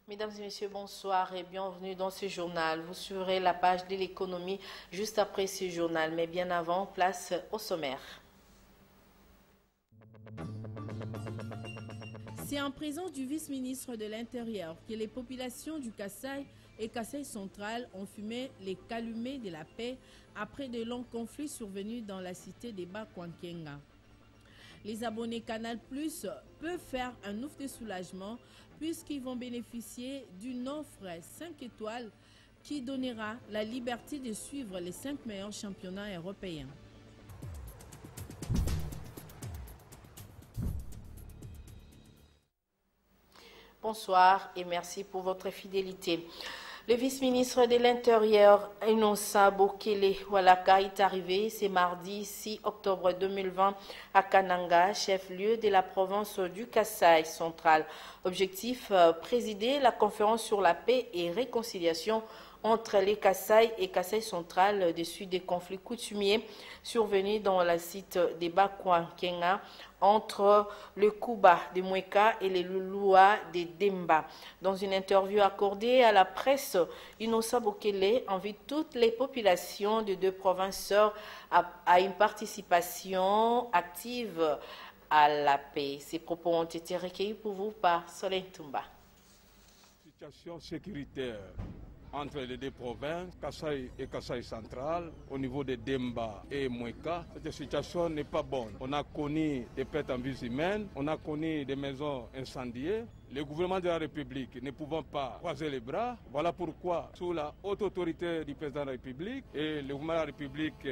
Mesdames et messieurs, bonsoir et bienvenue dans ce journal. Vous suivrez la page de l'économie juste après ce journal, mais bien avant, place au sommaire. C'est en présence du vice-ministre de l'Intérieur que les populations du Kasaï et Kasaï central ont fumé les calumets de la paix après de longs conflits survenus dans la cité des Bakwankenga. Les abonnés Canal Plus peuvent faire un ouf de soulagement puisqu'ils vont bénéficier d'une offre 5 étoiles qui donnera la liberté de suivre les 5 meilleurs championnats européens. Bonsoir et merci pour votre fidélité. Le vice-ministre de l'Intérieur, Innocent Bokele Walaka, est arrivé ce mardi 6 octobre 2020 à Kananga, chef-lieu de la province du Kasaï central. Objectif, présider la conférence sur la paix et réconciliation entre les Kasaï et Kasaï central des suites des conflits coutumiers survenus dans la site des Bakwankenga entre le Kuba de Mweka et les Lulua de Demba. Dans une interview accordée à la presse, Innocent Bokele invite toutes les populations de deux provinces à une participation active à la paix. Ces propos ont été recueillis pour vous par Soleil Tumba. Situation sécuritaire entre les deux provinces, Kasaï et Kasaï central, au niveau de Demba et Mweka, cette situation n'est pas bonne. On a connu des pertes en vies humaines, on a connu des maisons incendiées. Le gouvernement de la République ne pouvant pas croiser les bras, voilà pourquoi, sous la haute autorité du président de la République et le gouvernement de la République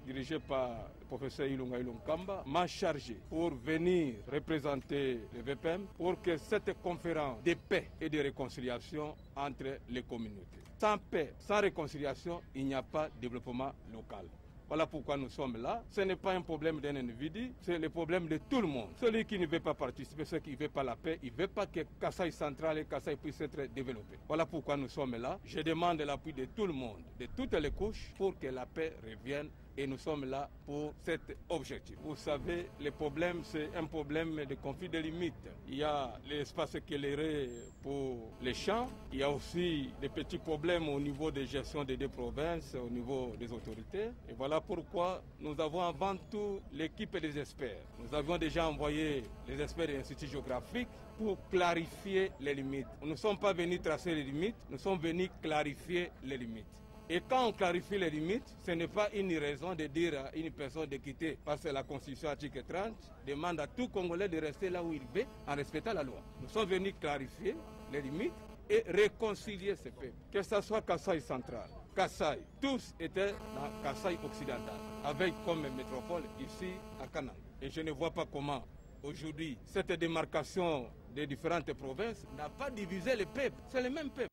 dirigé par le professeur Ilunga Ilunkamba, m'a chargé pour venir représenter le VPM pour que cette conférence de paix et de réconciliation entre les communautés. Sans paix, sans réconciliation, il n'y a pas de développement local. Voilà pourquoi nous sommes là. Ce n'est pas un problème d'un individu, c'est le problème de tout le monde. Celui qui ne veut pas participer, celui qui ne veut pas la paix, il ne veut pas que Kasaï central et Kasaï puissent être développés. Voilà pourquoi nous sommes là. Je demande l'appui de tout le monde, de toutes les couches, pour que la paix revienne. Et nous sommes là pour cet objectif. Vous savez, le problème, c'est un problème de conflit de limites. Il y a l'espace éclairé pour les champs. Il y a aussi des petits problèmes au niveau de gestion des deux provinces, au niveau des autorités. Et voilà pourquoi nous avons avant tout l'équipe des experts. Nous avions déjà envoyé les experts de l'Institut géographique pour clarifier les limites. Nous ne sommes pas venus tracer les limites, nous sommes venus clarifier les limites. Et quand on clarifie les limites, ce n'est pas une raison de dire à une personne de quitter, parce que la Constitution article 30 demande à tout Congolais de rester là où il veut en respectant la loi. Nous sommes venus clarifier les limites et réconcilier ces peuples. Que ce soit Kasaï central, Kasaï, tous étaient dans Kasaï occidental, avec comme métropole ici à Kananga. Et je ne vois pas comment aujourd'hui cette démarcation des différentes provinces n'a pas divisé les peuples. C'est le même peuple.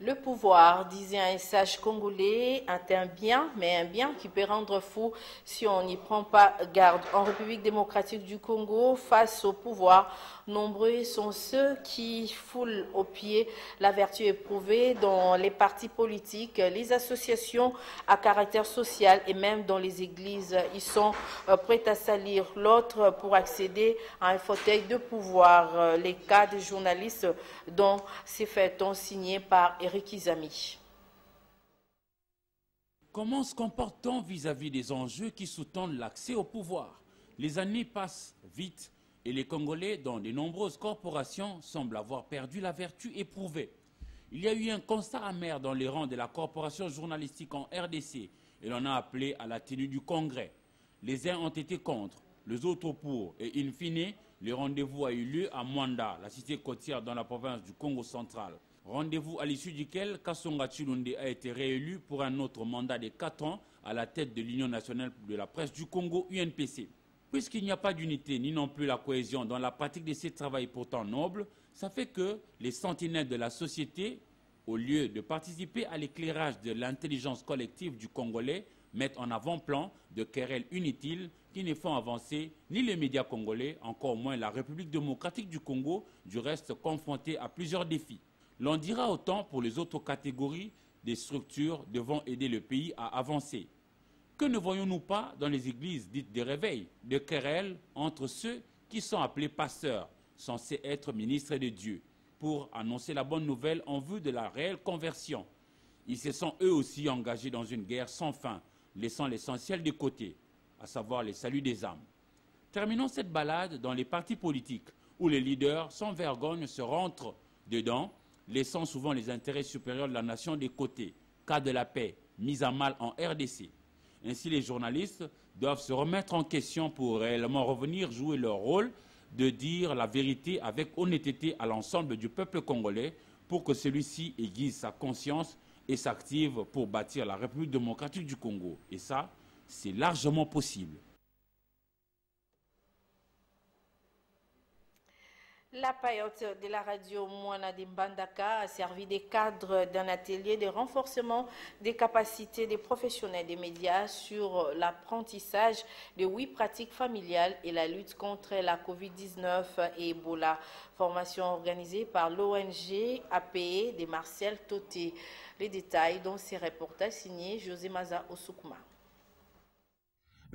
Le pouvoir, disait un sage congolais, est un bien, mais un bien qui peut rendre fou si on n'y prend pas garde. En République démocratique du Congo, face au pouvoir, nombreux sont ceux qui foulent aux pieds la vertu éprouvée dans les partis politiques, les associations à caractère social et même dans les églises. Ils sont prêts à salir l'autre pour accéder à un fauteuil de pouvoir. Les cas des journalistes dont ces faits ont signé par Eric Izami. Comment se comporte-t-on vis-à-vis des enjeux qui sous-tendent l'accès au pouvoir? Les années passent vite et les Congolais, dans de nombreuses corporations, semblent avoir perdu la vertu éprouvée. Il y a eu un constat amer dans les rangs de la corporation journalistique en RDC et l'on a appelé à la tenue du congrès. Les uns ont été contre, les autres pour et in fine, le rendez-vous a eu lieu à Mwanda, la cité côtière dans la province du Congo central. Rendez-vous à l'issue duquel Kassonga Tshilonde a été réélu pour un autre mandat de 4 ans à la tête de l'Union nationale de la presse du Congo, UNPC. Puisqu'il n'y a pas d'unité ni non plus la cohésion dans la pratique de ces travaux pourtant nobles, ça fait que les sentinelles de la société au lieu de participer à l'éclairage de l'intelligence collective du Congolais, mettent en avant-plan de querelles inutiles qui ne font avancer ni les médias congolais, encore moins la République démocratique du Congo, du reste confrontée à plusieurs défis. L'on dira autant pour les autres catégories des structures devant aider le pays à avancer. Que ne voyons-nous pas dans les églises dites de réveil, de querelles entre ceux qui sont appelés pasteurs, censés être ministres de Dieu, pour annoncer la bonne nouvelle en vue de la réelle conversion. Ils se sont eux aussi engagés dans une guerre sans fin, laissant l'essentiel de côté, à savoir le salut des âmes. Terminons cette balade dans les partis politiques, où les leaders sans vergogne se rentrent dedans, laissant souvent les intérêts supérieurs de la nation de côté. Cas de la paix, mise à mal en RDC. Ainsi, les journalistes doivent se remettre en question pour réellement revenir jouer leur rôle de dire la vérité avec honnêteté à l'ensemble du peuple congolais pour que celui-ci aiguise sa conscience et s'active pour bâtir la République démocratique du Congo. Et ça, c'est largement possible. La paillote de la radio Mwana de Mbandaka a servi de cadre d'un atelier de renforcement des capacités des professionnels des médias sur l'apprentissage de 8 pratiques familiales et la lutte contre la Covid-19 et Ebola. Formation organisée par l'ONG APE de Marcel Toté. Les détails dans ces reportages signés José Maza Osukuma.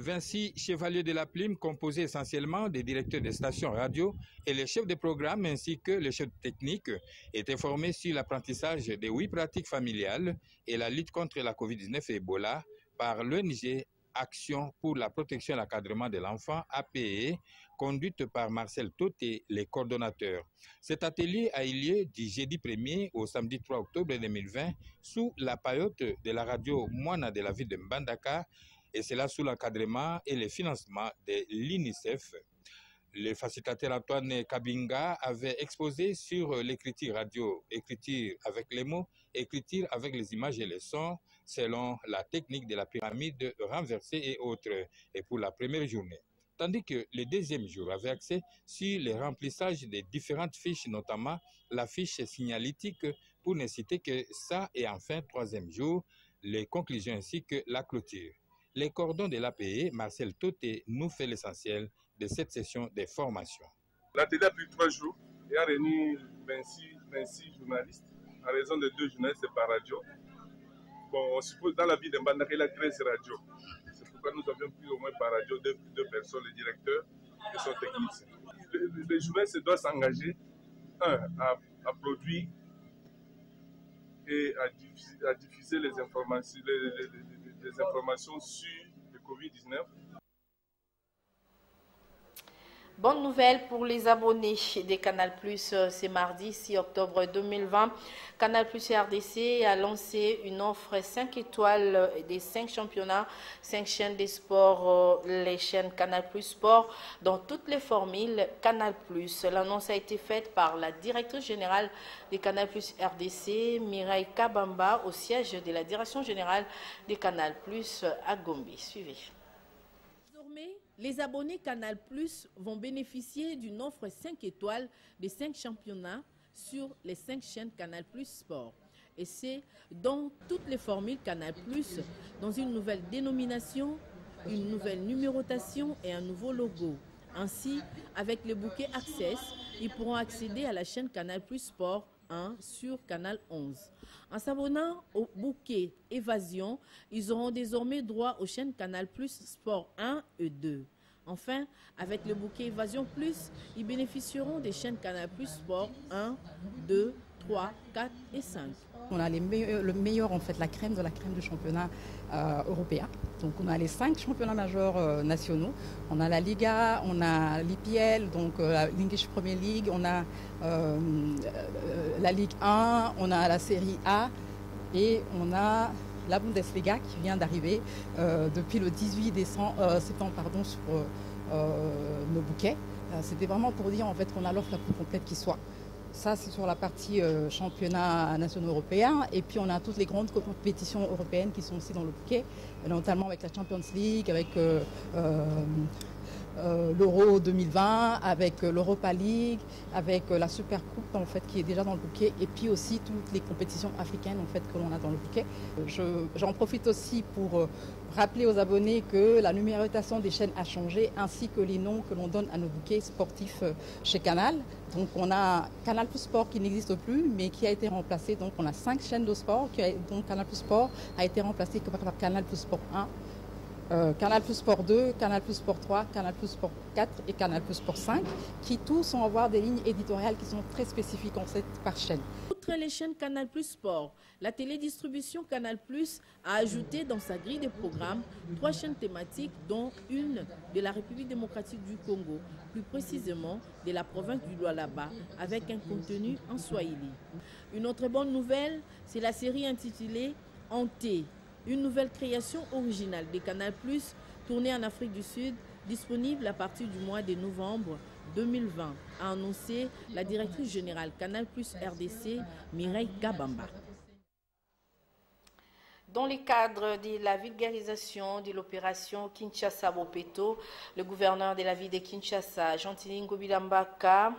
26 chevaliers de la plume composés essentiellement des directeurs des stations radio et les chefs de programme ainsi que les chefs techniques étaient formés sur l'apprentissage des 8 pratiques familiales et la lutte contre la Covid-19 et Ebola par l'ONG Action pour la protection et l'encadrement de l'enfant APE, conduite par Marcel Toté, les coordonnateurs. Cet atelier a eu lieu du jeudi 1er au samedi 3 octobre 2020 sous la paillote de la radio Mwana de la ville de Mbandaka, et cela sous l'encadrement et le financement de l'UNICEF. Le facilitateur Antoine Kabinga avait exposé sur l'écriture radio, écriture avec les mots, écriture avec les images et les sons, selon la technique de la pyramide renversée et autres, et pour la première journée. Tandis que le deuxième jour avait accès sur le remplissage des différentes fiches, notamment la fiche signalétique, pour ne citer que ça, et enfin, troisième jour, les conclusions ainsi que la clôture. Les cordons de l'APE, Marcel Toté nous fait l'essentiel de cette session de formation. L'atelier a pris 3 jours et a réuni 26 journalistes en raison de 2 journalistes par radio. Bon, on suppose dans la ville de Mbandaka, il y a 13 radios. C'est pourquoi nous avions pris au moins par radio 2 personnes, le directeur et son technicien. Les journalistes doivent s'engager, à produire et à diffuser les informations, les informations sur le Covid-19. Bonne nouvelle pour les abonnés des Canal+, c'est mardi 6 octobre 2020. Canal+ RDC a lancé une offre 5 étoiles des 5 championnats, 5 chaînes des sports, les chaînes Canal+ Sport dans toutes les formules Canal+. L'annonce a été faite par la directrice générale des Canal+ RDC, Mireille Kabamba, au siège de la direction générale des Canal+ à Gombe. Suivez. Les abonnés Canal+ vont bénéficier d'une offre 5 étoiles des 5 championnats sur les 5 chaînes Canal+ Sport. Et c'est dans toutes les formules Canal+, dans une nouvelle dénomination, une nouvelle numérotation et un nouveau logo. Ainsi, avec le bouquet Access, ils pourront accéder à la chaîne Canal+ Sport 1 sur Canal 11. En s'abonnant au bouquet Évasion, ils auront désormais droit aux chaînes Canal+ Sport 1 et 2. Enfin, avec le bouquet Évasion Plus, ils bénéficieront des chaînes Canal+ Sport 1, 2, 3, 4 et 5. On a le meilleur, en fait, la crème de la crème du championnat européen. Donc on a les 5 championnats majeurs nationaux. On a la Liga, on a l'IPL, donc l'English Premier League, on a la Ligue 1, on a la Série A et on a la Bundesliga qui vient d'arriver depuis le 18 septembre sur nos bouquets. C'était vraiment pour dire en fait qu'on a l'offre la plus complète qui soit. Ça, c'est sur la partie championnat national européen. Et puis, on a toutes les grandes compétitions européennes qui sont aussi dans le bouquet, notamment avec la Champions League, avec l'Euro 2020, avec l'Europa League, avec la Super Coupe en fait, qui est déjà dans le bouquet, et puis aussi toutes les compétitions africaines en fait, que l'on a dans le bouquet. J'en profite aussi pour rappeler aux abonnés que la numérotation des chaînes a changé, ainsi que les noms que l'on donne à nos bouquets sportifs chez Canal. Donc on a Canal Plus Sport qui n'existe plus, mais qui a été remplacé. Donc on a 5 chaînes de sport, donc Canal Plus Sport a été remplacé par Canal Plus Sport 1, Canal Plus Sport 2, Canal Plus Sport 3, Canal Plus Sport 4 et Canal Plus Sport 5, qui tous vont avoir des lignes éditoriales qui sont très spécifiques en fait par chaîne. Outre les chaînes Canal Plus Sport, la télédistribution Canal Plus a ajouté dans sa grille de programmes 3 chaînes thématiques, dont une de la République démocratique du Congo, plus précisément de la province du Lualaba, avec un contenu en swahili. Une autre bonne nouvelle, c'est la série intitulée Hanté, une nouvelle création originale de Canal Plus, tournée en Afrique du Sud, disponible à partir du mois de novembre 2020, a annoncé la directrice générale Canal Plus RDC, Mireille Kabamba. Dans le cadre de la vulgarisation de l'opération Kinshasa-Bopeto, le gouverneur de la ville de Kinshasa, Jean-Tini Ngobila Mbaka,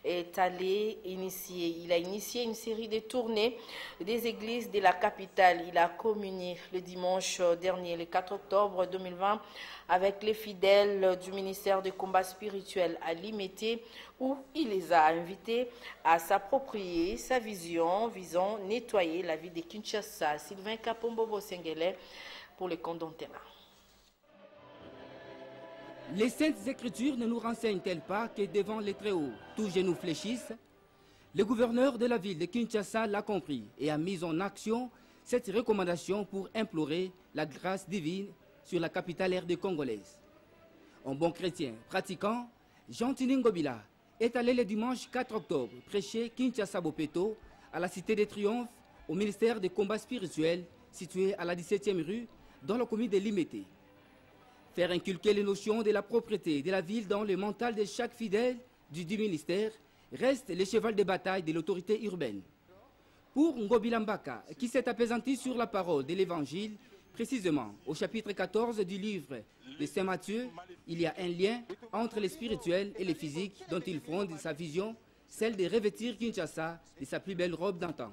il a initié une série de tournées des églises de la capitale. Il a communié le dimanche dernier, le 4 octobre 2020, avec les fidèles du ministère des combats spirituels à Limete, où il les a invités à s'approprier sa vision visant nettoyer la ville de Kinshasa. Sylvain Kapombobo Sengele pour le compte d'Antena. Les Saintes Écritures ne nous renseignent-elles pas que devant les Très-Hauts, tous genoux fléchissent? Le gouverneur de la ville de Kinshasa l'a compris et a mis en action cette recommandation pour implorer la grâce divine sur la capitale RD congolaise. En bon chrétien pratiquant, Jean-Tini Ngobila est allé le dimanche 4 octobre prêcher Kinshasa-Bopeto à la Cité des Triomphes au ministère des combats spirituels situé à la 17e rue dans la commune de Limete. Faire inculquer les notions de la propriété de la ville dans le mental de chaque fidèle du ministère reste le cheval de bataille de l'autorité urbaine. Pour Ngobila Mbaka, qui s'est apaisanti sur la parole de l'Évangile, précisément au chapitre 14 du livre de Saint Matthieu, il y a un lien entre le spirituel et le physique dont il fonde sa vision, celle de revêtir Kinshasa de sa plus belle robe d'antan.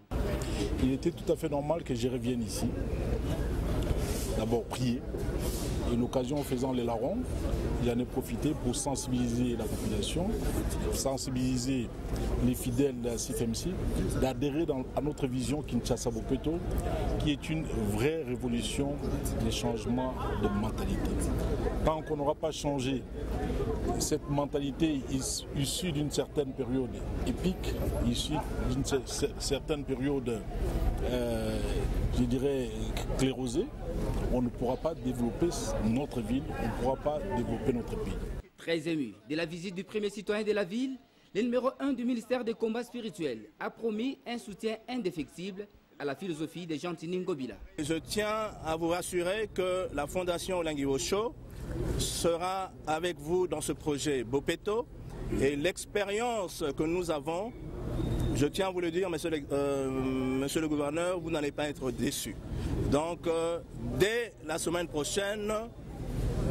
Il était tout à fait normal que je revienne ici. D'abord prier. Et l'occasion faisant les larrons, j'en ai profité pour sensibiliser la population, sensibiliser les fidèles de la CFMC, d'adhérer à notre vision Kinshasa-Bopeto, qui est une vraie révolution des changements de mentalité. Tant qu'on n'aura pas changé cette mentalité issue d'une certaine période épique, issue d'une certaine période, je dirais, sclérosée, on ne pourra pas développer notre ville, on ne pourra pas développer notre pays. Très ému de la visite du premier citoyen de la ville, le numéro 1 du ministère des combats spirituels a promis un soutien indéfectible à la philosophie de Jean-Tini Ngobila. Je tiens à vous rassurer que la Fondation Olinguiwo Show sera avec vous dans ce projet Bopeto et l'expérience que nous avons, je tiens à vous le dire, monsieur le gouverneur, vous n'allez pas être déçus. Donc, dès la semaine prochaine,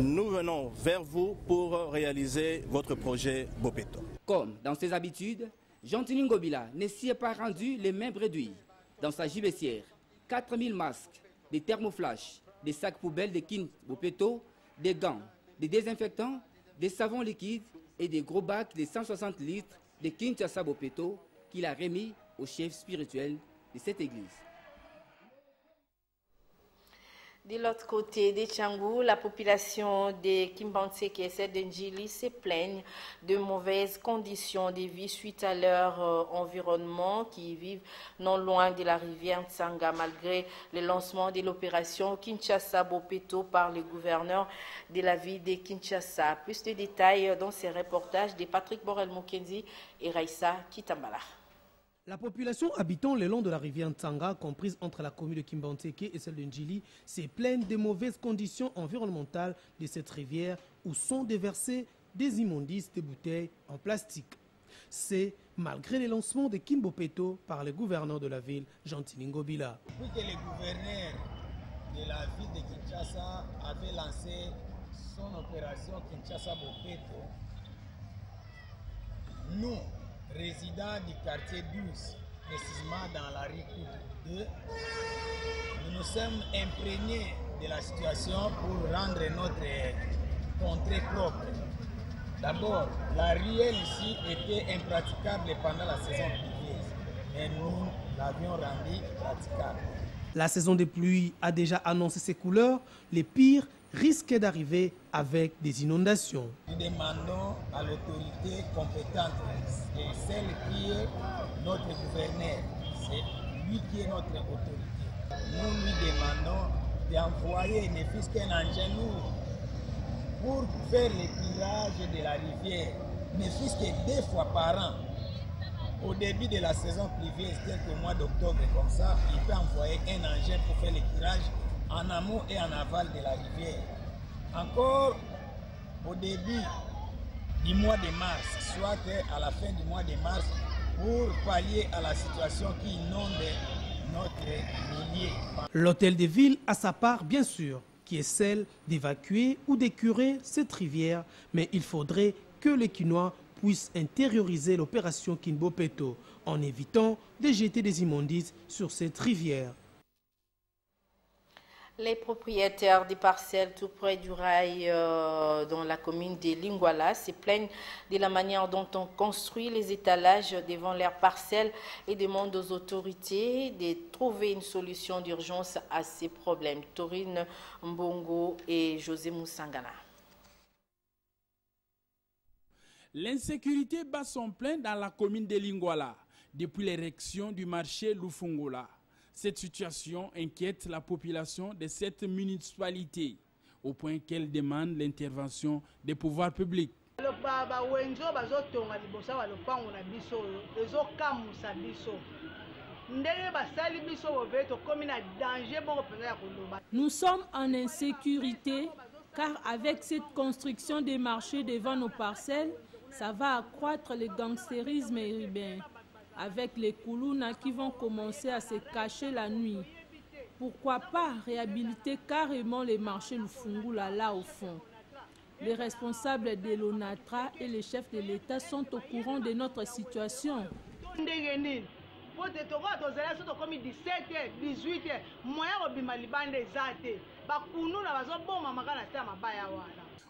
nous venons vers vous pour réaliser votre projet Bopeto. Comme dans ses habitudes, Jean-Tini Ngobila ne s'y est pas rendu les mains bredouilles. Dans sa gibecière, 4000 masques, des thermoflash, des sacs poubelles de Kin Bopeto, des gants, des désinfectants, des savons liquides et des gros bacs de 160 litres de Kinshasa Bopeto qu'il a remis au chef spirituel de cette église. De l'autre côté des Tchangou, la population de Kimbantseke et celle d'Ndjili se plaignent de mauvaises conditions de vie suite à leur environnement qui vivent non loin de la rivière Tsanga malgré le lancement de l'opération Kinshasa-Bopeto par le gouverneur de la ville de Kinshasa. Plus de détails dans ces reportages de Patrick Borel-Mukendi et Raissa Kitambala. La population habitant le long de la rivière Tsanga, comprise entre la commune de Kimbantseke et celle de Ndjili, se plaignent des mauvaises conditions environnementales de cette rivière où sont déversés des immondices de bouteilles en plastique. C'est malgré le lancement de Kimbopeto par le gouverneur de la ville, Jean-Tini Ngobila. Depuis que le gouverneur de la ville de Kinshasa avait lancé son opération Kinshasa-Bopeto, nous, résidents du quartier 12, précisément dans la rue Coude 2, nous nous sommes imprégnés de la situation pour rendre notre contrée propre. D'abord, la rivière ici était impraticable pendant la saison pluvieuse, mais nous l'avions rendue praticable. La saison des pluies a déjà annoncé ses couleurs. Les pires risquent d'arriver avec des inondations. Nous demandons à l'autorité compétente, et celle qui est notre gouverneur, c'est lui qui est notre autorité. Nous lui demandons d'envoyer ne fût-ce qu'un engin lourd pour faire le tirage de la rivière, ne fût-ce que 2 fois par an. Au début de la saison pluvieuse, quelques mois d'octobre comme ça, il peut envoyer un engin pour faire le tirage en amont et en aval de la rivière. Encore au début du mois de mars, soit à la fin du mois de mars, pour pallier à la situation qui inonde notre milieu. L'hôtel de ville a sa part, bien sûr, qui est celle d'évacuer ou d'écurer cette rivière, mais il faudrait que les Kinois puissent intérioriser l'opération Kinbopeto en évitant de jeter des immondices sur cette rivière. Les propriétaires des parcelles tout près du rail dans la commune de Lingwala se plaignent de la manière dont on construit les étalages devant leurs parcelles et demandent aux autorités de trouver une solution d'urgence à ces problèmes. Taurine Mbongo et José Moussangana. L'insécurité bat son plein dans la commune de Lingwala depuis l'érection du marché Lufungola. Cette situation inquiète la population de cette municipalité, au point qu'elle demande l'intervention des pouvoirs publics. Nous sommes en insécurité car avec cette construction des marchés devant nos parcelles, ça va accroître le gangstérisme urbain, avec les koulouna qui vont commencer à se cacher la nuit. Pourquoi pas réhabiliter carrément les marchés Lufungula là au fond? Les responsables de l'ONATRA et les chefs de l'État sont au courant de notre situation.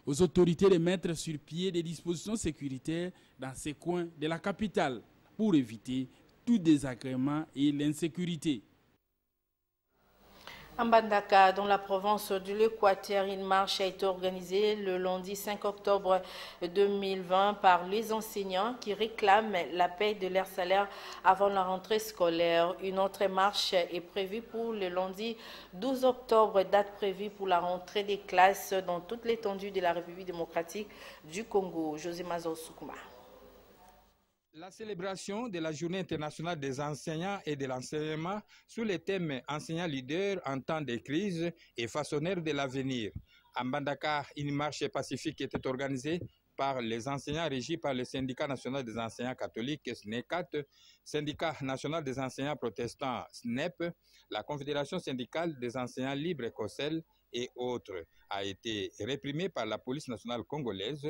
Aux autorités de mettre sur pied des dispositions sécuritaires dans ces coins de la capitale pour éviter tout désagrément et l'insécurité. En Bandaka, dans la province de l'Équateur, une marche a été organisée le lundi 5 octobre 2020 par les enseignants qui réclament la paie de leur salaire avant la rentrée scolaire. Une autre marche est prévue pour le lundi 12 octobre, date prévue pour la rentrée des classes dans toute l'étendue de la République démocratique du Congo. José Mazo Soukouma. La célébration de la Journée internationale des enseignants et de l'enseignement sous le thème « Enseignants leaders en temps de crise et façonneurs de l'avenir ». À Mbandaka, une marche pacifique était organisée par les enseignants régis par le Syndicat national des enseignants catholiques, SNECAT, Syndicat national des enseignants protestants, SNEP, la Confédération syndicale des enseignants libres, COSEL, et autres, a été réprimée par la police nationale congolaise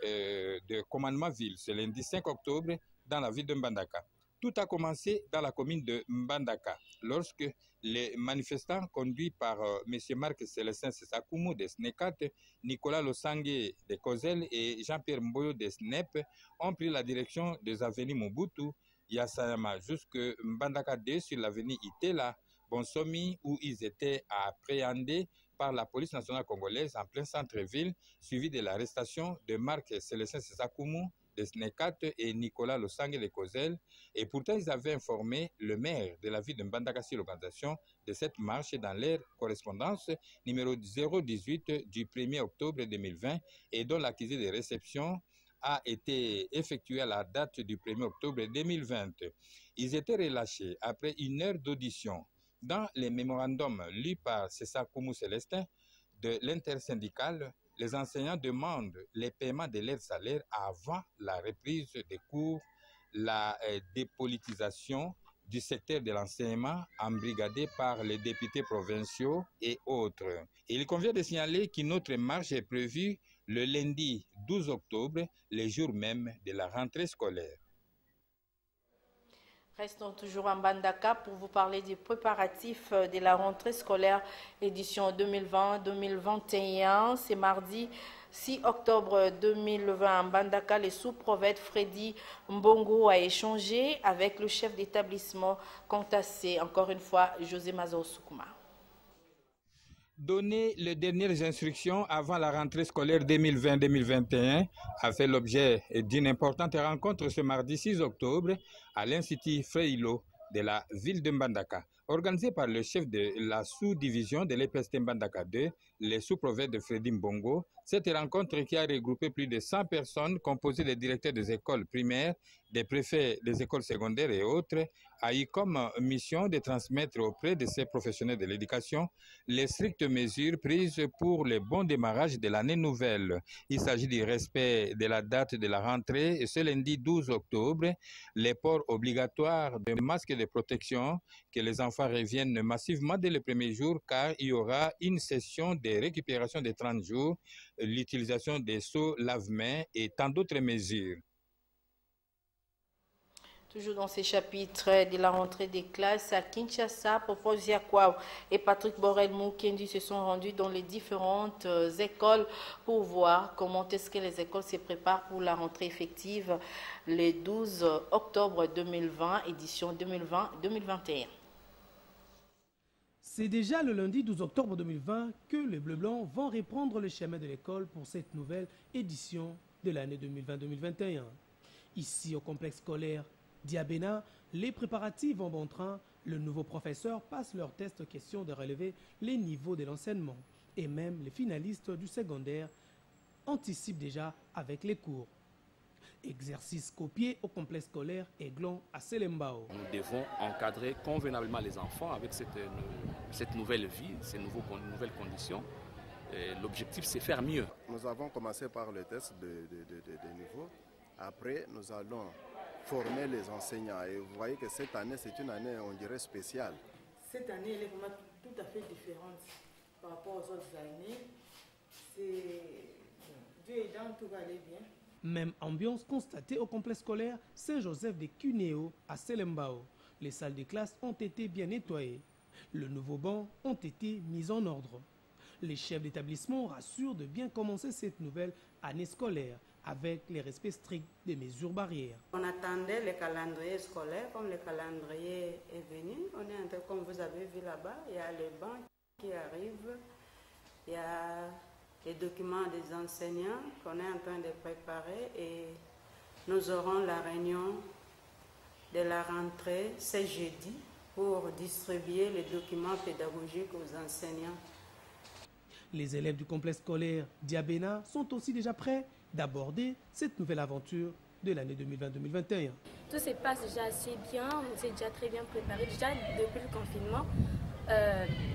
de commandement ville ce lundi 5 octobre dans la ville de Mbandaka. Tout a commencé dans la commune de Mbandaka, lorsque les manifestants conduits par M. Marc Célestin Sessakoumou de SNECAT, Nicolas Losangue de COSEL et Jean-Pierre Mboyo de SNEP ont pris la direction des avenues Mobutu, Yassayama, jusque Mbandaka 2 sur l'avenue Itela, Bonsomi, où ils étaient appréhendés par la police nationale congolaise en plein centre-ville, suivi de l'arrestation de Marc Célestin Sessakoumou de SNECAT et Nicolas Losangue de COSEL. Et pourtant, ils avaient informé le maire de la ville de Mbandaka sur l'organisation de cette marche dans leur correspondance numéro 018 du 1er octobre 2020 et dont l'accusé de réception a été effectué à la date du 1er octobre 2020. Ils étaient relâchés après une heure d'audition. Dans les mémorandums lus par Sessakoumou Célestin de l'intersyndicale, les enseignants demandent les paiements de leurs salaires avant la reprise des cours, la dépolitisation du secteur de l'enseignement embrigadés par les députés provinciaux et autres. Il convient de signaler qu'une autre marche est prévue le lundi 12 octobre, le jour même de la rentrée scolaire. Restons toujours en Mbandaka pour vous parler des préparatifs de la rentrée scolaire édition 2020-2021. C'est mardi 6 octobre 2020 en Mbandaka. Le sous-prophète Freddy Mbongo a échangé avec le chef d'établissement Contassé. Encore une fois, José Mazao Soukouma. Donner les dernières instructions avant la rentrée scolaire 2020-2021 a fait l'objet d'une importante rencontre ce mardi 6 octobre à l'Institut Freilo de la ville de Mbandaka. Organisée par le chef de la sous-division de l'EPST Mbandaka 2, le sous-prophète de Freddy Mbongo, cette rencontre qui a regroupé plus de 100 personnes composées des directeurs des écoles primaires, des préfets des écoles secondaires et autres, a eu comme mission de transmettre auprès de ces professionnels de l'éducation les strictes mesures prises pour le bon démarrage de l'année nouvelle. Il s'agit du respect de la date de la rentrée et ce lundi 12 octobre, les ports obligatoires de masques de protection, que les enfants reviennent massivement dès le premier jour car il y aura une session de récupération de 30 jours, l'utilisation des seaux lave-mains et tant d'autres mesures. Toujours dans ces chapitres de la rentrée des classes à Kinshasa, Popo Ziakwao et Patrick Borel-Moukendi se sont rendus dans les différentes écoles pour voir comment est-ce que les écoles se préparent pour la rentrée effective le 12 octobre 2020, édition 2020-2021. C'est déjà le lundi 12 octobre 2020 que les Bleu-Blancs vont reprendre le chemin de l'école pour cette nouvelle édition de l'année 2020-2021. Ici au complexe scolaire Diabena, les préparatifs vont bon train. Le nouveau professeur passe leur test question de relever les niveaux de l'enseignement. Et même les finalistes du secondaire anticipent déjà avec les cours. Exercice copié au complexe scolaire Aiglon à Selembao. Nous devons encadrer convenablement les enfants avec cette nouvelle vie, ces nouvelles conditions. L'objectif, c'est faire mieux. Nous avons commencé par le test de niveau. Après, nous allons former les enseignants. Et vous voyez que cette année, c'est une année, on dirait, spéciale. Cette année, elle est vraiment tout à fait différente par rapport aux autres années. Dieu aidant, tout va aller bien. Même ambiance constatée au complexe scolaire Saint-Joseph de Cuneo à Selembao. Les salles de classe ont été bien nettoyées. Le nouveau banc ont été mis en ordre. Les chefs d'établissement rassurent de bien commencer cette nouvelle année scolaire avec les respects stricts des mesures barrières. On attendait le calendrier scolaire, comme le calendrier est venu. On est en train, comme vous avez vu là-bas, il y a les bancs qui arrivent, il y a les documents des enseignants qu'on est en train de préparer et nous aurons la réunion de la rentrée ce jeudi pour distribuer les documents pédagogiques aux enseignants. Les élèves du complexe scolaire Diabena sont aussi déjà prêts d'aborder cette nouvelle aventure de l'année 2020-2021. Tout se passe déjà assez bien, on s'est déjà très bien préparé. Déjà depuis le confinement,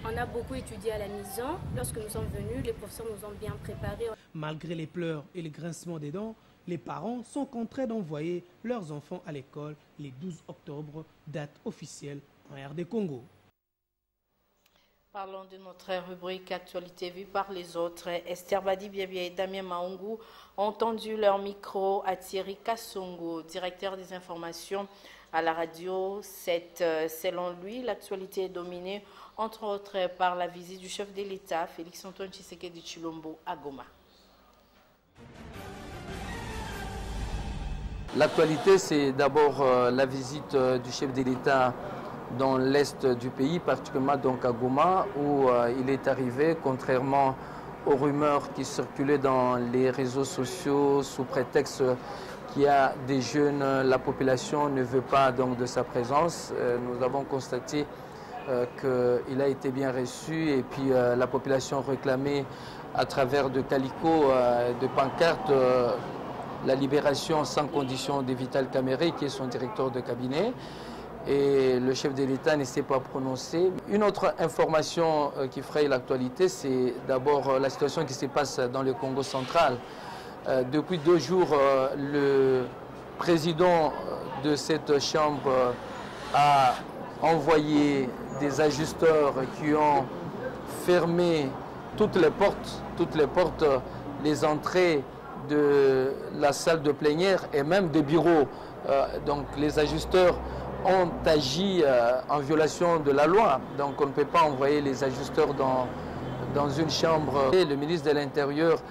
on a beaucoup étudié à la maison. Lorsque nous sommes venus, les professeurs nous ont bien préparés. Malgré les pleurs et les grincements des dents, les parents sont contraints d'envoyer leurs enfants à l'école le 12 octobre, date officielle en RD Congo. Parlons de notre rubrique Actualité vue par les autres. Esther Badi Biabia et Damien Maungu ont tendu leur micro à Thierry Kassongo, directeur des informations à la radio. Selon lui, l'actualité est dominée, entre autres, par la visite du chef de l'État, Félix-Antoine Tshisekedi Tshilombo, à Goma. L'actualité, c'est d'abord la visite du chef de l'État dans l'est du pays, particulièrement donc à Goma, où il est arrivé, contrairement aux rumeurs qui circulaient dans les réseaux sociaux sous prétexte qu'il y a des jeunes, la population ne veut pas donc de sa présence. Nous avons constaté qu'il a été bien reçu et puis la population réclamait à travers de calicots, de pancartes, la libération sans condition de Vital Kamerhe, qui est son directeur de cabinet. Et le chef de l'État ne s'est pas prononcé. Une autre information qui fraye l'actualité, c'est d'abord la situation qui se passe dans le Congo central. Depuis 2 jours, le président de cette chambre a envoyé des ajusteurs qui ont fermé toutes les portes, les entrées de la salle de plénière et même des bureaux. Donc les ajusteurs ont agi en violation de la loi. Donc on ne peut pas envoyer les ajusteurs dans une chambre. Et le ministre de l'Intérieur,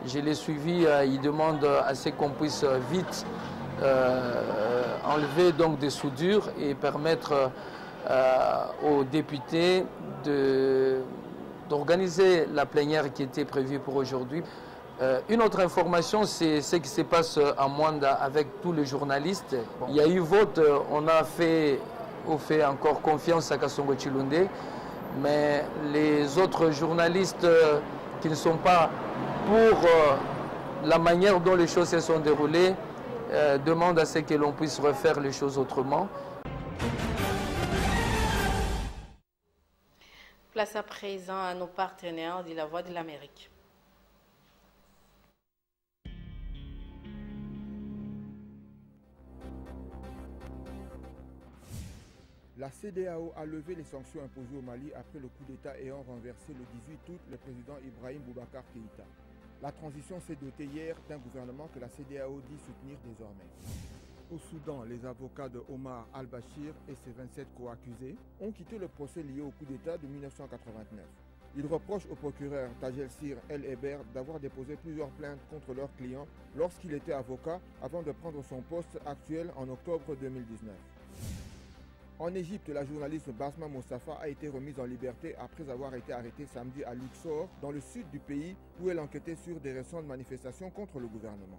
je l'ai suivi, il demande à ce qu'on puisse vite enlever donc des soudures et permettre aux députés d'organiser la plénière qui était prévue pour aujourd'hui. Une autre information, c'est ce qui se passe à Mwanda avec tous les journalistes. Il y a eu vote, on fait encore confiance à Kassongo Chilunde, mais les autres journalistes qui ne sont pas pour la manière dont les choses se sont déroulées demandent à ce que l'on puisse refaire les choses autrement. Place à présent à nos partenaires de la Voix de l'Amérique. La CEDEAO a levé les sanctions imposées au Mali après le coup d'État ayant renversé le 18 août le président Ibrahim Boubacar Keïta. La transition s'est dotée hier d'un gouvernement que la CEDEAO dit soutenir désormais. Au Soudan, les avocats de Omar al-Bashir et ses 27 co-accusés ont quitté le procès lié au coup d'État de 1989. Ils reprochent au procureur Tajel Sir El Eber d'avoir déposé plusieurs plaintes contre leur client lorsqu'il était avocat avant de prendre son poste actuel en octobre 2019. En Égypte, la journaliste Basma Mostafa a été remise en liberté après avoir été arrêtée samedi à Luxor, dans le sud du pays, où elle enquêtait sur des récentes manifestations contre le gouvernement.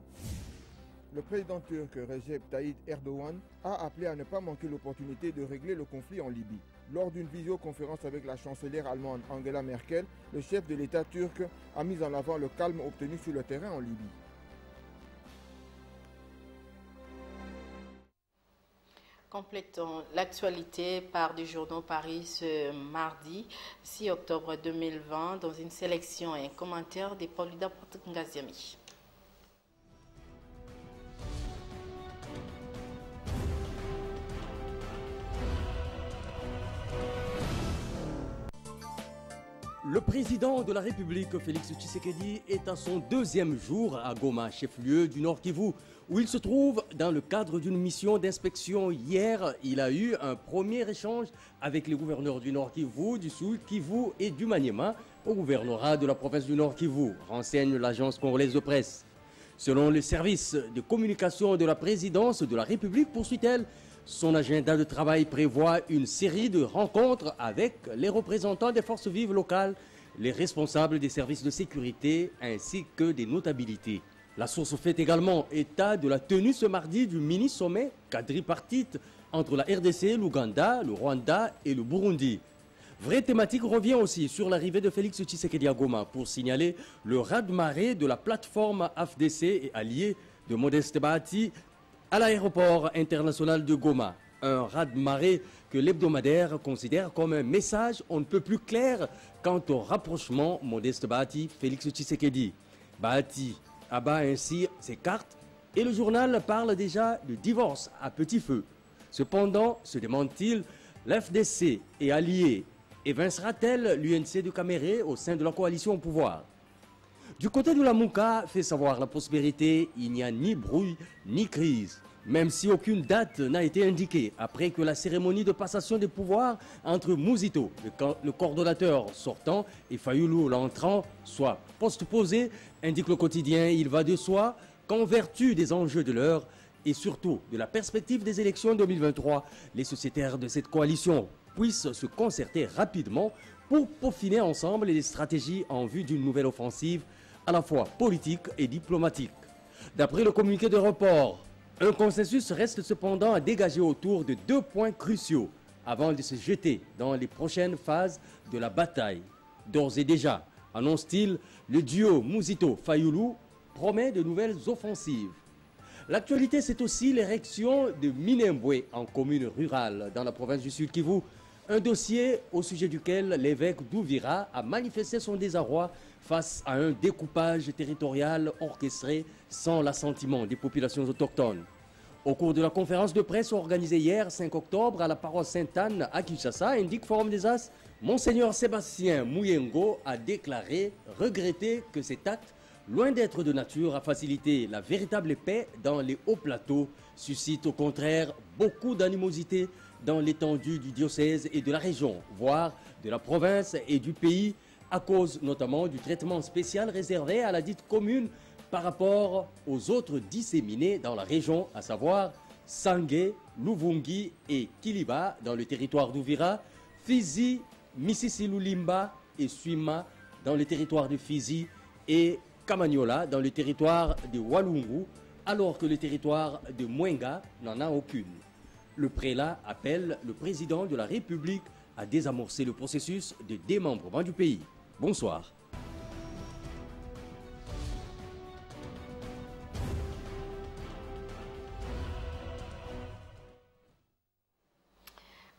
Le président turc Recep Tayyip Erdogan a appelé à ne pas manquer l'opportunité de régler le conflit en Libye. Lors d'une visioconférence avec la chancelière allemande Angela Merkel, le chef de l'État turc a mis en avant le calme obtenu sur le terrain en Libye. Complétons l'actualité par du journaux Paris ce mardi 6 octobre 2020 dans une sélection et un commentaire de Paulida Portengaziami. Le président de la République, Félix Tshisekedi, est à son deuxième jour à Goma, chef-lieu du Nord Kivu, où il se trouve dans le cadre d'une mission d'inspection. Hier, il a eu un premier échange avec les gouverneurs du Nord Kivu, du Sud Kivu et du Maniema, au gouvernorat de la province du Nord Kivu, renseigne l'agence congolaise de presse. Selon le service de communication de la présidence de la République, poursuit-elle, son agenda de travail prévoit une série de rencontres avec les représentants des forces vives locales, les responsables des services de sécurité ainsi que des notabilités. La source fait également état de la tenue ce mardi du mini-sommet quadripartite entre la RDC, l'Ouganda, le Rwanda et le Burundi. Vraie thématique revient aussi sur l'arrivée de Félix Tshisekedi à Goma pour signaler le raz-de-marée de la plateforme AFDC et alliés de Modeste Bahati à l'aéroport international de Goma. Un raz-de-marée que l'hebdomadaire considère comme un message on ne peut plus clair quant au rapprochement Modeste Bahati-Félix Tshisekedi. Bahati abat ainsi ses cartes et le journal parle déjà de divorce à petit feu. Cependant, se demande-t-il, l'FDC est alliée évincera-t-elle l'UNC de Caméré au sein de la coalition au pouvoir? Du côté de la Mouka, fait savoir la prospérité, il n'y a ni brouille ni crise. Même si aucune date n'a été indiquée après que la cérémonie de passation des pouvoirs entre Mouzito, le coordonnateur sortant, et Fayoulou, l'entrant, soit postposée, indique le quotidien. Il va de soi qu'en vertu des enjeux de l'heure et surtout de la perspective des élections 2023, les sociétaires de cette coalition puissent se concerter rapidement pour peaufiner ensemble les stratégies en vue d'une nouvelle offensive à la fois politique et diplomatique. D'après le communiqué de report, un consensus reste cependant à dégager autour de 2 points cruciaux avant de se jeter dans les prochaines phases de la bataille. D'ores et déjà, annonce-t-il, le duo Mouzito-Fayoulou promet de nouvelles offensives. L'actualité, c'est aussi l'érection de Minembwe en commune rurale dans la province du Sud Kivu, un dossier au sujet duquel l'évêque d'Ouvira a manifesté son désarroi face à un découpage territorial orchestré sans l'assentiment des populations autochtones. Au cours de la conférence de presse organisée hier, 5 octobre, à la paroisse Sainte-Anne à Kinshasa, indique Forum des As, Monseigneur Sébastien Mouyengo a déclaré regretter que cet acte, loin d'être de nature à faciliter la véritable paix dans les hauts plateaux, suscite au contraire beaucoup d'animosité dans l'étendue du diocèse et de la région, voire de la province et du pays, à cause notamment du traitement spécial réservé à la dite commune par rapport aux autres disséminés dans la région, à savoir Sangué, Luvungi et Kiliba dans le territoire d'Ouvira, Fizi, Mississi-Lulimba et Suima dans le territoire de Fizi et Kamanyola dans le territoire de Walungu, alors que le territoire de Mwenga n'en a aucune. Le prélat appelle le président de la République à désamorcer le processus de démembrement du pays. Bonsoir.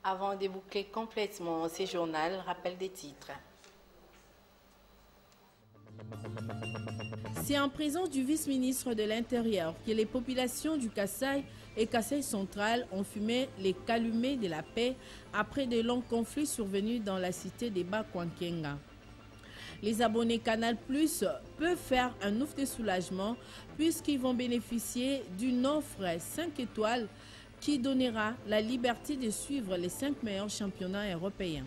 Avant de boucler complètement ces journaux, rappel des titres. C'est en présence du vice-ministre de l'Intérieur que les populations du Kasaï et Kasaï central ont fumé les calumets de la paix après de longs conflits survenus dans la cité des Bas-Kwankenga. Les abonnés Canal Plus peuvent faire un ouf de soulagement puisqu'ils vont bénéficier d'une offre 5 étoiles qui donnera la liberté de suivre les 5 meilleurs championnats européens.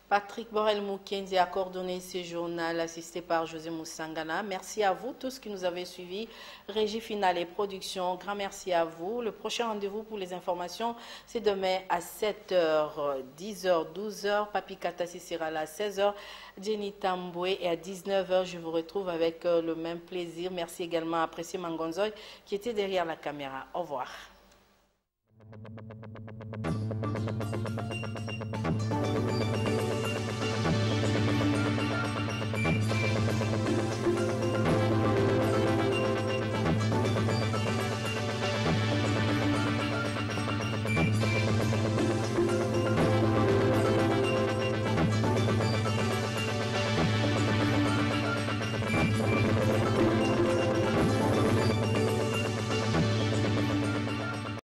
Patrick Borel-Moukenzi a coordonné ce journal assisté par José Moussangana. Merci à vous tous qui nous avez suivis. Régie finale et production, grand merci à vous. Le prochain rendez-vous pour les informations, c'est demain à 7h, 10h, 12h. Papi Katasi sera là à 16h. Jenny Tamboué et à 19h, je vous retrouve avec le même plaisir. Merci également à Précieux Mangonzoy qui était derrière la caméra. Au revoir.